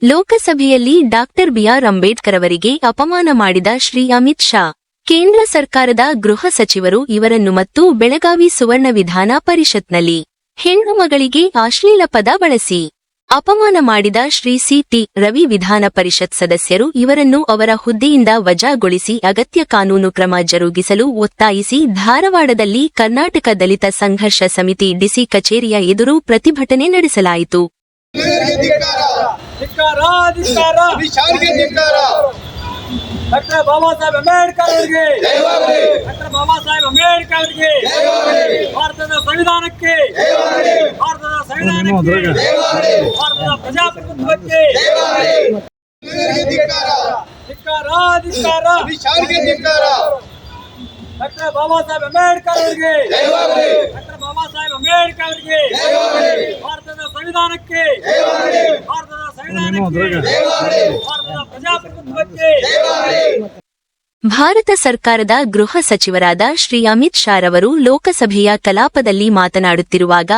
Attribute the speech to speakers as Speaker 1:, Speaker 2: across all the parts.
Speaker 1: ಲೋಕಸಭೆಯಲ್ಲಿ doctor B R Ambedkar ಅವರಿಗೆ ಅಪಮಾನ ಮಾಡಿದ ಶ್ರೀ ಅಮಿತ್ ಶಾ. ಕೇಂದ್ರ ಸರ್ಕಾರದ ಗೃಹ ಸಚಿವರು ಇವರನ್ನು ಮತ್ತು ಬೆಳಗಾವಿ ಸುವರ್ಣ ವಿಧಾನ ಪರಿಷತ್ನಲ್ಲಿ ಹೆಣ್ಣು ಮಗಳಿಗೆ ಅಶ್ಲೀಲ ಪದ ಬಳಸಿ ಅಪಮಾನ ಮಾಡಿದ ಶ್ರೀ ಸಿ.ಟಿ. ರವಿ ವಿಧಾನ ಪರಿಷತ್ ಸದಸ್ಯರು ಇವರನ್ನು ಅವರ ಹುದ್ದೆಯಿಂದ ವಜಾಗೊಳಿಸಿ ಅಗತ್ಯ ಕಾನೂನು ಕ್ರಮ ಜರುಗಿಸಲು ಒತ್ತಾಯಿಸಿ ಧಾರವಾಡದಲ್ಲಿ ಕರ್ನಾಟಕ ದಲಿತ ಸಂಘರ್ಷ ಸಮಿತಿ ಡಿಸಿ ಕಚೇರಿಯ ಎದುರು ಪ್ರತಿಭಟನೆ ನಡೆಸಲಾಯಿತು.
Speaker 2: ಡಾಕ್ಟರ್ ಬಾಬಾ ಸಾಹೇಬ್ ಅಂಬೇಡ್ಕರ್ ಅವರಿಗೆ ಡಾಕ್ಟರ್ ಬಾಬಾ ಸಾಹೇಬ್ ಅಂಬೇಡ್ಕರ್ ಅವರಿಗೆ ಭಾರತದ ಸಂವಿಧಾನಕ್ಕೆ ಭಾರತದ ಸಂವಿಧಾನಕ್ಕೆ ಭಾರತದ ಪ್ರಜಾಪ್ರಭುತ್ವಕ್ಕೆ ಡಾಕ್ಟರ್ ಬಾಬಾ ಸಾಹೇಬ್ ಅಂಬೇಡ್ಕರ್ ಅವರಿಗೆ ಡಾಕ್ಟರ್ ಬಾಬಾ ಸಾಹೇಬ್ ಅಂಬೇಡ್ಕರ್ ಅವರಿಗೆ ಭಾರತದ ಸಂವಿಧಾನಕ್ಕೆ ಭಾರತದ ಸಂವಿಧಾನಕ್ಕೆ ಭಾರತದ ಪ್ರಜಾಪ್ರಭುತ್ವಕ್ಕೆ.
Speaker 1: ಭಾರತ ಸರ್ಕಾರದ ಗೃಹ ಸಚಿವರಾದ ಶ್ರೀ ಅಮಿತ್ ಶಾ ರವರು ಲೋಕಸಭೆಯ ಕಲಾಪದಲ್ಲಿ ಮಾತನಾಡುತ್ತಿರುವಾಗ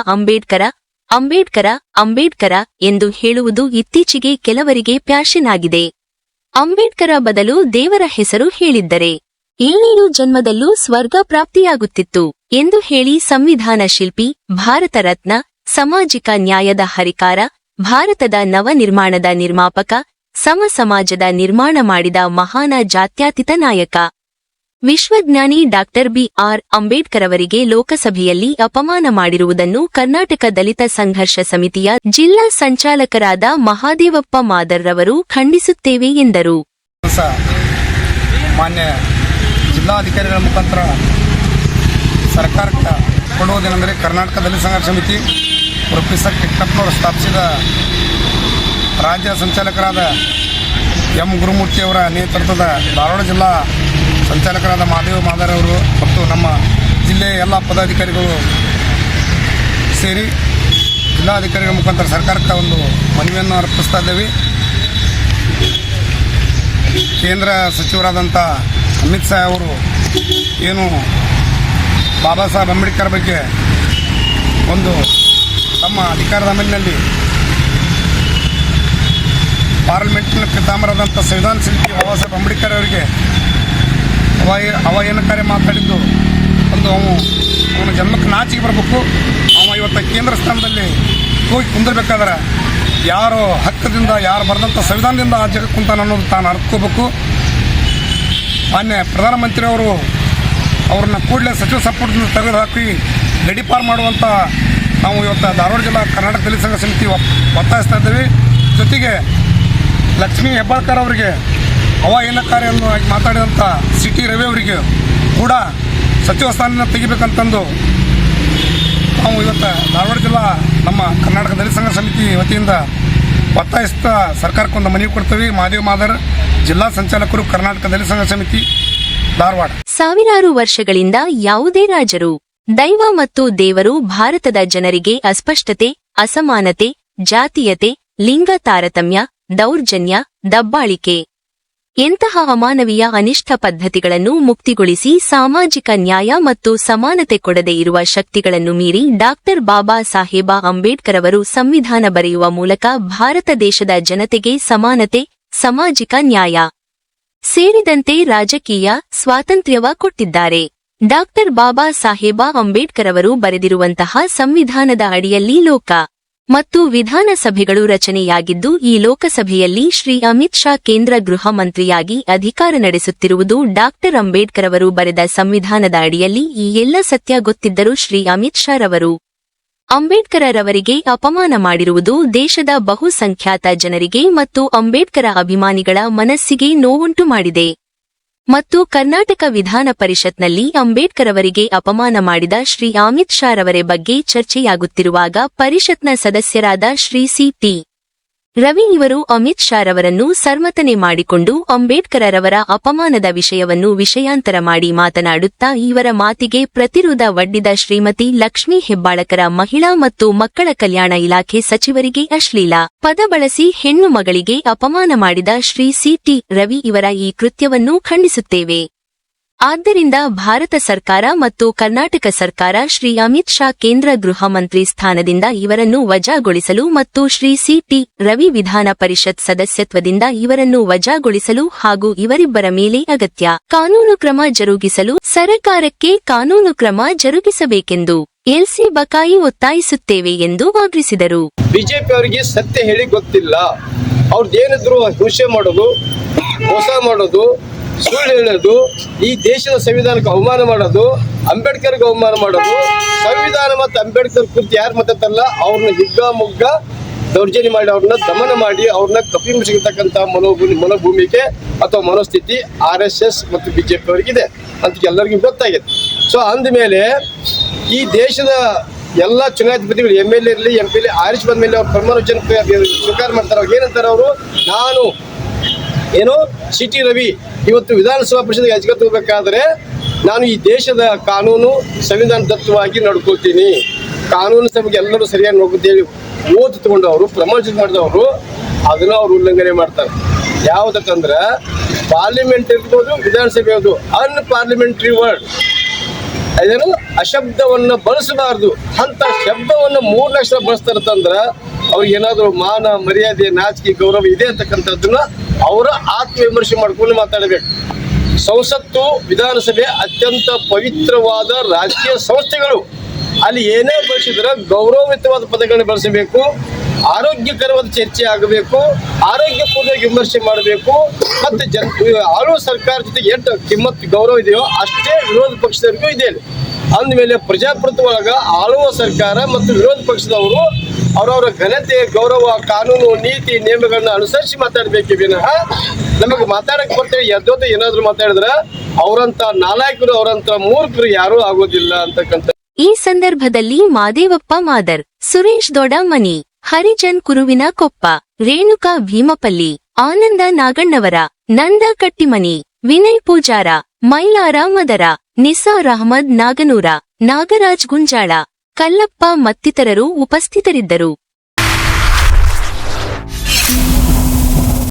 Speaker 1: ಅಂಬೇಡ್ಕರ ಎಂದು ಹೇಳುವುದು ಇತ್ತೀಚೆಗೆ ಕೆಲವರಿಗೆ ಪ್ಯಾಷನ್ ಆಗಿದೆ. ಅಂಬೇಡ್ಕರ ಬದಲು ದೇವರ ಹೆಸರು ಹೇಳಿದ್ದರೆ 7 ಜನ್ಮದಲ್ಲೂ ಸ್ವರ್ಗ ಪ್ರಾಪ್ತಿಯಾಗುತ್ತಿತ್ತು ಎಂದು ಹೇಳಿ ಸಂವಿಧಾನ ಶಿಲ್ಪಿ, ಭಾರತ ರತ್ನ, ಸಾಮಾಜಿಕ ನ್ಯಾಯದ ಹರಿಕಾರ, ಭಾರತದ ನವ ನಿರ್ಮಾಣದ ನಿರ್ಮಾಪಕ, ಸಮಾಜದ ನಿರ್ಮಾಣ ಮಾಡಿದ ಮಹಾನ ಜಾತ್ಯತೀತ ನಾಯಕ, ವಿಶ್ವಜ್ಞಾನಿ ಡಾಕ್ಟರ್ ಬಿ.ಆರ್. ಅಂಬೇಡ್ಕರ್ ಅವರಿಗೆ ಲೋಕಸಭೆಯಲ್ಲಿ ಅಪಮಾನ ಮಾಡಿರುವುದನ್ನು ಕರ್ನಾಟಕ ದಲಿತ ಸಂಘರ್ಷ ಸಮಿತಿಯ ಜಿಲ್ಲಾ ಸಂಚಾಲಕರಾದ ಮಹಾದೇವಪ್ಪ ಮಾದರ್ ರವರು ಖಂಡಿಸುತ್ತೇವೆ ಎಂದರು.
Speaker 3: ಮಾನ್ಯ ಜಿಲ್ಲಾಧಿಕಾರಿಗಳ ಮುಖಾಂತರ ಸರ್ಕಾರಕ್ಕೆ ಕೊಡುವುದೇನೆಂದರೆ, ಕರ್ನಾಟಕ ದಲಿತ ಸಂಘರ್ಷ ಸಮಿತಿ ಪ್ರೊಫೆಸರ್ ಟಿಕ್ಕಪ್ಪನವರು ಸ್ಥಾಪಿಸಿದ ರಾಜ್ಯ ಸಂಚಾಲಕರಾದ ಎಂ ಗುರುಮೂರ್ತಿಯವರ ನೇತೃತ್ವದ ಧಾರವಾಡ ಜಿಲ್ಲಾ ಸಂಚಾಲಕರಾದ ಮಹಾದೇವ ಮಾದರ್ ಅವರು ಮತ್ತು ನಮ್ಮ ಜಿಲ್ಲೆಯ ಎಲ್ಲ ಪದಾಧಿಕಾರಿಗಳು ಸೇರಿ ಜಿಲ್ಲಾಧಿಕಾರಿಗಳ ಮುಖಾಂತರ ಸರ್ಕಾರಕ್ಕೆ ಒಂದು ಮನವಿಯನ್ನು ಅರ್ಪಿಸ್ತಾ ಇದ್ದೇವೆ. ಕೇಂದ್ರ ಸಚಿವರಾದಂಥ ಅಮಿತ್ ಶಾ ಅವರು ಏನು ಬಾಬಾ ಸಾಹೇಬ್ ಅಂಬೇಡ್ಕರ್ ಬಗ್ಗೆ ಒಂದು ತಮ್ಮ ಅಧಿಕಾರದ ಅಮಲಿನಲ್ಲಿ ಪಾರ್ಲಿಮೆಂಟ್ನ ಪಿತಾಮಹರಾದಂಥ ಸಂವಿಧಾನ ಶಿಲ್ಪಿ ಬಾಬಾ ಸಾಹೇಬ್ ಅಂಬೇಡ್ಕರ್ ಅವರಿಗೆ ಅವಹೇಳನಕಾರಿ ಮಾತಾಡಿದ್ದು ಒಂದು ಅವನ ಜನ್ಮಕ್ಕೆ ನಾಚಿಕೆ ಬರಬೇಕು. ಇವತ್ತು ಕೇಂದ್ರ ಸ್ಥಾನದಲ್ಲಿ ಹೋಗಿ ಕುಂದಿರ್ಬೇಕಾದ್ರೆ ಯಾರು ಹಕ್ಕದಿಂದ, ಯಾರು ಬರೆದಂಥ ಸಂವಿಧಾನದಿಂದ ಆ ಜಗಕ್ಕೆ ಕುಂತಾನ ಅನ್ನೋದು ತಾನು ಅರ್ಕೋಬೇಕು. ಮಾನ್ಯ ಪ್ರಧಾನಮಂತ್ರಿ ಅವರು ಅವ್ರನ್ನ ಕೂಡಲೇ ಸಚಿವ ಸಂಪುಟದಿಂದ ತೆಗೆದುಹಾಕಿ ಗಡೀಪಾರು ಮಾಡುವಂಥ ನಾವು ಇವತ್ತು ಧಾರವಾಡ ಜಿಲ್ಲಾ ಕರ್ನಾಟಕ ದಲಿತ ಸಂಘ ಸಮಿತಿ ಒತ್ತಾಯಿಸ್ತಾ ಇದ್ದೇವೆ. ಜೊತೆಗೆ ಲಕ್ಷ್ಮೀ ಹೆಬ್ಬಾಳ್ಕರ್ ಅವರಿಗೆ ಅವಹೇಳನಕಾರಿಯನ್ನು ಮಾತಾಡಿದಂಥ ಸಿ.ಟಿ. ರವಿ ಅವರಿಗೆ ಕೂಡ ಸಚಿವ ಸ್ಥಾನದಿಂದ ತೆಗಿಬೇಕಂತಂದು ನಾವು ಇವತ್ತು ಧಾರವಾಡ ಜಿಲ್ಲಾ ನಮ್ಮ ಕರ್ನಾಟಕ ದಲಿತ ಸಂಘ ಸಮಿತಿ ವತಿಯಿಂದ ಒತ್ತಾಯಿಸ್ತಾ ಸರ್ಕಾರಕ್ಕೆ ಒಂದು ಮನವಿ ಕೊಡ್ತೀವಿ. ಮಹಾದೇವ ಮಾದರ್, ಜಿಲ್ಲಾ ಸಂಚಾಲಕರು, ಕರ್ನಾಟಕ ದಲಿತ ಸಂಘ ಸಮಿತಿ, ಧಾರವಾಡ.
Speaker 1: ಸಾವಿರಾರು ವರ್ಷಗಳಿಂದ ಯಾವುದೇ ರಾಜರು, ದೈವ ಮತ್ತು ದೇವರು ಭಾರತದ ಜನರಿಗೆ ಅಸ್ಪಷ್ಟತೆ, ಅಸಮಾನತೆ, ಜಾತೀಯತೆ, ಲಿಂಗ ತಾರತಮ್ಯ, ದೌರ್ಜನ್ಯ, ದಬ್ಬಾಳಿಕೆ ಎಂತಹ ಅಮಾನವೀಯ ಅನಿಷ್ಠ ಪದ್ಧತಿಗಳನ್ನು ಮುಕ್ತಿಗೊಳಿಸಿ ಸಾಮಾಜಿಕ ನ್ಯಾಯ ಮತ್ತು ಸಮಾನತೆ ಕೊಡದೇ ಇರುವ ಶಕ್ತಿಗಳನ್ನು ಮೀರಿ ಡಾಕ್ಟರ್ ಬಾಬಾ ಸಾಹೇಬ ಅಂಬೇಡ್ಕರ್ ಅವರು ಸಂವಿಧಾನ ಬರೆಯುವ ಮೂಲಕ ಭಾರತ ದೇಶದ ಜನತೆಗೆ ಸಮಾನತೆ, ಸಾಮಾಜಿಕ ನ್ಯಾಯ ಸೇರಿದಂತೆ ರಾಜಕೀಯ ಸ್ವಾತಂತ್ರ್ಯವ ಕೊಟ್ಟಿದ್ದಾರೆ. ಡಾಕ್ಟರ್ ಬಾಬಾ ಸಾಹೇಬ ಅಂಬೇಡ್ಕರ್ ಅವರು ಬರೆದಿರುವಂತಹ ಸಂವಿಧಾನದ ಅಡಿಯಲ್ಲಿ ಲೋಕ ಮತ್ತು ವಿಧಾನಸಭೆಗಳು ರಚನೆಯಾಗಿದ್ದು, ಈ ಲೋಕಸಭೆಯಲ್ಲಿ ಶ್ರೀ ಅಮಿತ್ ಶಾ ಕೇಂದ್ರ ಗೃಹ ಮಂತ್ರಿಯಾಗಿ ಅಧಿಕಾರ ನಡೆಸುತ್ತಿರುವುದು ಡಾಕ್ಟರ್ ಅಂಬೇಡ್ಕರ್ ಅವರು ಬರೆದ ಸಂವಿಧಾನದ ಅಡಿಯಲ್ಲಿ. ಈ ಎಲ್ಲ ಸತ್ಯ ಗೊತ್ತಿದ್ದರೂ ಶ್ರೀ ಅಮಿತ್ ಶಾ ರವರು ಅಂಬೇಡ್ಕರ್ ರವರಿಗೆ ಅಪಮಾನ ಮಾಡಿರುವುದು ದೇಶದ ಬಹುಸಂಖ್ಯಾತ ಜನರಿಗೆ ಮತ್ತು ಅಂಬೇಡ್ಕರ ಅಭಿಮಾನಿಗಳ ಮನಸ್ಸಿಗೆ ನೋವುಂಟು ಮಾಡಿದೆ. ಮತ್ತು ಕರ್ನಾಟಕ ವಿಧಾನ ಪರಿಷತ್ನಲ್ಲಿ ಅಂಬೇಡ್ಕರ್ ಅವರಿಗೆ ಅಪಮಾನ ಮಾಡಿದ ಶ್ರೀ ಅಮಿತ್ ಶಾ ರವರ ಬಗ್ಗೆ ಚರ್ಚೆಯಾಗುತ್ತಿರುವಾಗ ಪರಿಷತ್ನ ಸದಸ್ಯರಾದ ಶ್ರೀ ಸಿ.ಟಿ. ರವಿ ಇವರು ಅಮಿತ್ ಶಾ ರವರನ್ನು ಸಮರ್ಥನೆ ಮಾಡಿಕೊಂಡು ಅಂಬೇಡ್ಕರ್ ರವರ ಅಪಮಾನದ ವಿಷಯವನ್ನು ವಿಷಯಾಂತರ ಮಾಡಿ ಮಾತನಾಡುತ್ತಾ ಇವರ ಮಾತಿಗೆ ಪ್ರತಿರೋಧ ಒಡ್ಡಿದ ಶ್ರೀಮತಿ ಲಕ್ಷ್ಮೀ ಹೆಬ್ಬಾಳಕರ ಮಹಿಳಾ ಮತ್ತು ಮಕ್ಕಳ ಕಲ್ಯಾಣ ಇಲಾಖೆ ಸಚಿವರಿಗೆ ಅಶ್ಲೀಲ ಪದ ಬಳಸಿ ಹೆಣ್ಣು ಮಗಳಿಗೆ ಅಪಮಾನ ಮಾಡಿದ ಶ್ರೀ ಸಿ.ಟಿ. ರವಿ ಇವರ ಈ ಕೃತ್ಯವನ್ನು ಖಂಡಿಸುತ್ತೇವೆ. ಆದ್ದರಿಂದ ಭಾರತ ಸರ್ಕಾರ ಮತ್ತು ಕರ್ನಾಟಕ ಸರ್ಕಾರ ಶ್ರೀ ಅಮಿತ್ ಶಾ ಕೇಂದ್ರ ಗೃಹ ಮಂತ್ರಿ ಸ್ಥಾನದಿಂದ ಇವರನ್ನು ವಜಾಗೊಳಿಸಲು ಮತ್ತು ಶ್ರೀ ಸಿ.ಟಿ. ರವಿ ವಿಧಾನ ಪರಿಷತ್ ಸದಸ್ಯತ್ವದಿಂದ ಇವರನ್ನು ವಜಾಗೊಳಿಸಲು ಹಾಗೂ ಇವರಿಬ್ಬರ ಮೇಲೆ ಅಗತ್ಯ ಕಾನೂನು ಕ್ರಮ ಜರುಗಿಸಲು ಸರ್ಕಾರಕ್ಕೆ ಕಾನೂನು ಕ್ರಮ ಜರುಗಿಸಬೇಕೆಂದು ಎಲ್ಸಿ ಬಕಾಯಿ ಒತ್ತಾಯಿಸುತ್ತೇವೆ ಎಂದು ಆಗ್ರಹಿಸಿದರು.
Speaker 4: ಬಿಜೆಪಿ ಅವರಿಗೆ ಸತ್ಯ ಹೇಳಿ ಗೊತ್ತಿಲ್ಲ. ಅವ್ರದ್ದೇನಿದ್ರು ಹಿಂಸೆ ಮಾಡೋದು, ಮೋಸ ಮಾಡೋದು, ಸುಳ್ಳು ಹೇಳೋದು, ಈ ದೇಶದ ಸಂವಿಧಾನಕ್ಕೆ ಅವಮಾನ ಮಾಡೋದು, ಅಂಬೇಡ್ಕರ್ಗೆ ಅವಮಾನ ಮಾಡೋದು, ಸಂವಿಧಾನ ಮತ್ತು ಅಂಬೇಡ್ಕರ್ ಕುರಿತು ಯಾರು ಮಾತಾಡ್ತಾರಲ್ಲ ಅವ್ರನ್ನ ಹಿಗ್ಗಾಮುಗ್ಗ ದೌರ್ಜನ್ಯ ಮಾಡಿ ಅವ್ರನ್ನ ದಮನ ಮಾಡಿ ಅವ್ರನ್ನ ಕಪಿಮುಷ್ಗಿರ್ತಕ್ಕಂಥ ಮನೋಭೂಮಿಕೆ ಅಥವಾ ಮನೋಸ್ಥಿತಿ RSS ಮತ್ತು ಬಿಜೆಪಿ ಅವರಿಗಿದೆ ಅಂತ ಎಲ್ಲರಿಗೂ ಗೊತ್ತಾಗಿದೆ. ಸೊ ಅಂದಮೇಲೆ ಈ ದೇಶದ ಎಲ್ಲ ಚುನಾಯಿತಪತಿಗಳು MLA ಇರಲಿ MP ಆರಿಸಿ ಬಂದ ಮೇಲೆ ಅವ್ರು ಪ್ರಮಾಣ ವಚನ ಸ್ವೀಕಾರ ಮಾಡ್ತಾರೆ. ಅವ್ರು ಏನಂತಾರೆ, ಅವರು ನಾನು ಏನೋ ಸಿ.ಟಿ. ರವಿ ಇವತ್ತು ವಿಧಾನಸಭಾ ಪರಿಷತ್ಗೆ ಅಜ್ಜೆ ತಗೋಬೇಕಾದ್ರೆ ನಾನು ಈ ದೇಶದ ಕಾನೂನು ಸಂವಿಧಾನದತ್ತವಾಗಿ ನಡ್ಕೋತೀನಿ, ಕಾನೂನು ಸಭೆಗೆ ಎಲ್ಲರೂ ಸರಿಯಾಗಿ ನೋಡ್ಕೊತೇಳಿ ಓದು ತಗೊಂಡವರು ಪ್ರಮಾಣ ವಚನ ಮಾಡಿದವರು ಅದನ್ನು ಅವ್ರು ಉಲ್ಲಂಘನೆ ಮಾಡ್ತಾರೆ. ಯಾವುದಂದ್ರೆ ಪಾರ್ಲಿಮೆಂಟ್ ಇರ್ಬೋದು, ವಿಧಾನಸಭೆ ಇರ್ಬೋದು, ಅನ್ಪಾರ್ಲಿಮೆಂಟ್ರಿ ವರ್ಡ್, ಅದೇನು ಅಶಬ್ದವನ್ನು ಬಳಸಬಾರ್ದು ಅಂತ ಶಬ್ದವನ್ನು 3 ಲಕ್ಷ ಬಳಸ್ತಾರಂದ್ರೆ ಅವ್ರಿಗೆ ಏನಾದರೂ ಮಾನ ಮರ್ಯಾದೆ ನಾಚಿಕೆ ಗೌರವ ಇದೆ ಅಂತಕ್ಕಂಥದ್ದನ್ನ ಅವರ ಆತ್ಮವಿಮರ್ಶೆ ಮಾಡ್ಕೊಂಡು ಮಾತಾಡಬೇಕು. ಸಂಸತ್ತು ವಿಧಾನಸಭೆ ಅತ್ಯಂತ ಪವಿತ್ರವಾದ ರಾಜಕೀಯ ಸಂಸ್ಥೆಗಳು. ಅಲ್ಲಿ ಏನೇ ಬಳಸಿದ್ರೆ ಗೌರವಯುತವಾದ ಪದಗಳನ್ನು ಬಳಸಬೇಕು, ಆರೋಗ್ಯಕರವಾದ ಚರ್ಚೆ ಆಗಬೇಕು, ಆರೋಗ್ಯಪೂರ್ಣ ವಿಮರ್ಶೆ ಮಾಡಬೇಕು. ಮತ್ತು ಆಳುವ ಸರ್ಕಾರ ಜೊತೆಗೆ ಎಷ್ಟು ಕಿಮ್ಮತ್ತು ಗೌರವ ಇದೆಯೋ ಅಷ್ಟೇ ವಿರೋಧ ಪಕ್ಷದವರಿಗೂ ಇದೆ. ಅಂದಮೇಲೆ ಪ್ರಜಾಪ್ರಭುತ್ವ ಒಳಗ ಆಳುವ ಸರ್ಕಾರ ಮತ್ತು ವಿರೋಧ ಪಕ್ಷದವರು ಅವರವರ ಘನತೆ, ಗೌರವ, ಕಾನೂನು, ನೀತಿ, ನಿಯಮಗಳನ್ನ ಅನುಸರಿಸಿ ಮಾತಾಡಬೇಕೇ ವಿನಃ ನಮಗೆ ಮಾತಾಡಕ್ಕೆ ಬರ್ತೇವೆ ಎದ್ದೋತ ಏನಾದ್ರು ಮಾತಾಡಿದ್ರೆ ಅವರಂತ ನಾಲಾಯಕರು, ಅವರಂತ ಮೂರ್ಖರು ಯಾರೂ ಆಗೋದಿಲ್ಲ ಅಂತಕ್ಕಂಥ.
Speaker 1: ಈ ಸಂದರ್ಭದಲ್ಲಿ ಮಾದೇವಪ್ಪ ಮಾದರ್, ಸುರೇಶ್ ದೊಡಮನಿ, ಹರಿಜನ್ ಕುರುವಿನ ಕೊಪ್ಪ, ರೇಣುಕಾ ಭೀಮಪಲ್ಲಿ, ಆನಂದ ನಾಗಣ್ಣವರ, ನಂದ ಕಟ್ಟಿಮನಿ, ವಿನಯ್ ಪೂಜಾರ, ಮೈಲಾರ ಮದರ, ನಿಸಾರ್ ಅಹಮದ್ ನಾಗನೂರ, ನಾಗರಾಜ್ ಗುಂಜಾಳ, ಕಲ್ಲಪ್ಪ ಮತ್ತಿತರರು ಉಪಸ್ಥಿತರಿದ್ದರು.